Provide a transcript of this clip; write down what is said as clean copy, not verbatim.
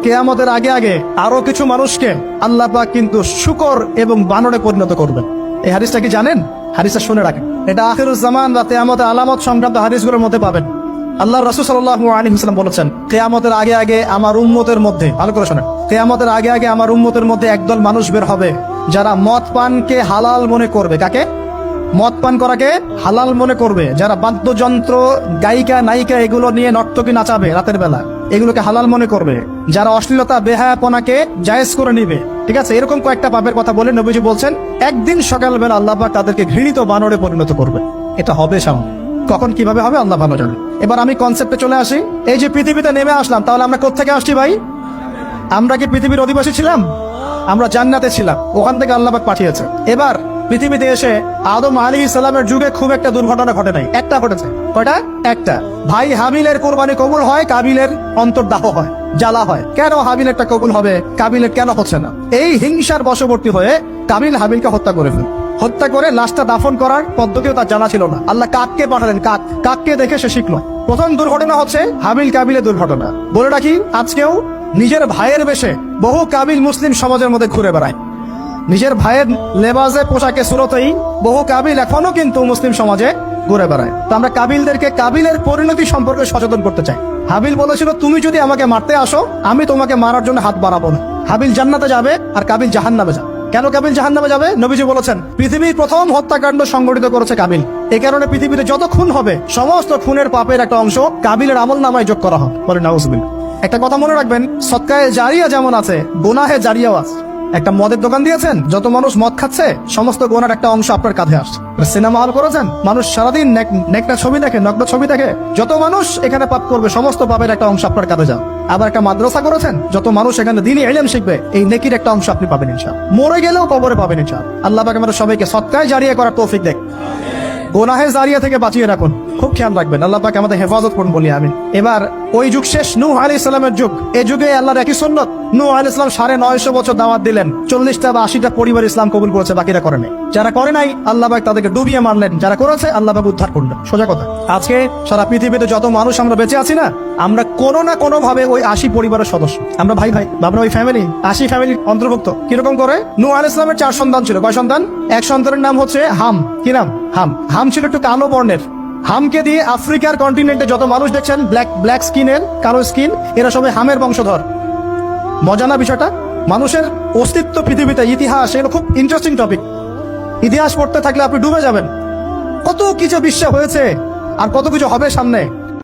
কিয়ামতের আগে আগে আরো কিছু মানুষকে আল্লাহ পাক কিন্তু শূকর এবং বানরে পরিণত করবেন। এই হাদিসটা কি জানেন? হাদিসটা শুনে রাখেন, এটা আখিরুজ জামান বা কিয়ামতের আলামত সংক্রান্ত হাদিসগুলোর মধ্যে পাবেন। আল্লাহ রাসূল সাল্লাল্লাহু আলাইহি ওয়াসাল্লাম বলেছেন, কিয়ামতের আগে আগে আমার উম্মতের মধ্যে, ভালো করে শোনেন, কিয়ামতের আগে আগে আমার উম্মতের মধ্যে একদল মানুষ বের হবে যারা মদ পানকে হালাল মনে করবে। কাকে? মদ পান করাকে হালাল মনে করবে। যারা বাদ্যযন্ত্র, গায়িকা, নায়িকা এগুলো নিয়ে নর্তকী নাচাবে রাতের বেলা, এগুলোকে হালাল মনে করবে। যারা অশ্লীলতা, বেহায়াপনাকে জায়েজ করে নিবে, ঠিক আছে, এরকম কয়েকটা পাপের কথা বলে নবীজি বলছেন একদিন সকালবেলা আল্লাহ পাক তাদেরকে ঘৃণিত বানরে পরিণত করবে। এটা হবে সামনে, কখন কিভাবে হবে আল্লাহ ভালো জানে। এবার আমি কনসেপ্টে চলে আসি। এই যে পৃথিবীতে নেমে আসলাম, তাহলে আমরা কোত্থেকে আসছি ভাই? আমরা কি পৃথিবীর অধিবাসী ছিলাম? আমরা জান্নাতে ছিলাম, ওখান থেকে আল্লাহ পাক পাঠিয়েছে। এবার পৃথিবীতে এসে আদম আলাইহিস সালামের যুগে খুব একটা দুর্ঘটনা ঘটে নাই, একটা ঘটেছে। কয়টা? একটা। ভাই হাবিলের কোরবানি কবুল হয়, কাবিলের অন্তর্দাহ হয়, জ্বালা হয়। কেন হাবিলেরটা কবুল হবে, কাবিলের কেন হচ্ছে না? এই হিংসার বশবর্তী হয়ে কাবিল হাবিলকে হত্যা করে ফেলে। হত্যা করে লাশটা দাফন করার পদ্ধতিও তার জানা ছিল না। আল্লাহ কাককে পাঠালেন, কাককে দেখে সে শিখলো। প্রথম দুর্ঘটনা হচ্ছে হাবিল কাবিলের দুর্ঘটনা। বলে রাখি, আজকেও নিজের ভাইয়ের বেশে বহু কাবিল মুসলিম সমাজের মধ্যে ঘুরে বেড়ায়। নিজের ভাইয়ের লেবাসে, পোশাকে, সুরতেই বহু কাবিল এখনো কিন্তু মুসলিম সমাজে ঘুরে বেড়ায়। তো আমরা কাবিলদেরকে কাবিলের পরিণতি সম্পর্কে সচেতন করতে চাই। হাবিল বলেছিল, তুমি যদি আমাকে মারতে আসো, আমি তোমাকে মারার জন্য হাত বাড়াবো না। হাবিল জান্নাতে যাবে আর কাবিল জাহান্নামে যাবে। কেন কাবিল জাহান্নামে যাবে? নবীজি বলেছেন, পৃথিবীর প্রথম হত্যাকাণ্ড সংগঠিত করেছে কাবিল। এই কারণে পৃথিবীতে যত খুন হবে, সমস্ত খুনের পাপের একটা অংশ কাবিলের আমলনামায় যোগ করা হবে। বলে নাউজুবিল্লাহ। একটা কথা মনে রাখবেন, সদকায়ে জারিয়া যেমন আছে, গুনাহে জারিয়াও আছে। একটা মদের দোকান দিয়েছেন, যত মানুষ মদ খাচ্ছে, সমস্ত গোনার একটা অংশ আপনার কাঁধে আসছে। সিনেমা হল করেছেন, মানুষ সারাদিন নেকটা ছবি দেখে, নগ্ন ছবি দেখে, যত মানুষ এখানে পাপ করবে, সমস্ত পাপের একটা অংশ আপনার কাঁধে যাবে। আবার একটা মাদ্রাসা করেছেন, যত মানুষ এখানে দ্বীনি ইলম শিখবে, এই নেকির একটা অংশ আপনি পাবেন ইনশাআল্লাহ। মরে গেলেও কবরে পাবেন ইনশাআল্লাহ। আল্লাহ পাক আমাদের সবাইকে সদকায়ে জারিয়া করার তৌফিক দেন, গোনাহে জারিয়া থেকে বাঁচিয়ে রাখুন। খুব খেয়াল রাখবেন, আল্লাহ পাক আমাদের হেফাজত করুন বলি আমিন। এবার ওই যুগ শেষ, নূহ আলাইহিস সালামের যুগ। এই যুগে আল্লাহর একই সুন্নাত, নূহ আলাইহিস সালাম 950 বছর দাওয়াত দিলেন, 40টা বা 80টা পরিবার ইসলাম কবুল করেছে, বাকিরা করে নাই। যারা করে নাই আল্লাহ পাক তাদেরকে ডুবিয়ে মারলেন, যারা করেছে আল্লাহ পাক উদ্ধার করলেন। সোজা কথা। আজকে সারা পৃথিবীতে যত মানুষ আমরা বেঁচে আছি না, আমরা কোনো না কোনো ভাবে ওই 80 পরিবারের সদস্য। আমরা ভাই ভাই, আমরা ওই ফ্যামিলি, 80 ফ্যামিলির অন্তর্ভুক্ত। কিরকম করে? নূহ আলাইহিস সালামের 4 সন্তান ছিল। কয় সন্তান? এক সন্তানের নাম হচ্ছে হাম। কি নাম? হাম। হাম ছিল একটু কালো বর্ণের। হামকে দিয়ে আফ্রিকার কন্টিনেন্টে যত মানুষ দেখছেন ব্ল্যাক স্কিনের, কালো স্কিন, এরা সবাই হামের বংশধর। মজা না বিষয়টা? মানুষের অস্তিত্ব পৃথিবীতে, ইতিহাস, এগুলো খুব ইন্টারেস্টিং টপিক। ইতিহাস পড়তে থাকলে আপনি ডুবে যাবেন। কত কিছু বিশ্বে হয়েছে আর কত কিছু হবে সামনে।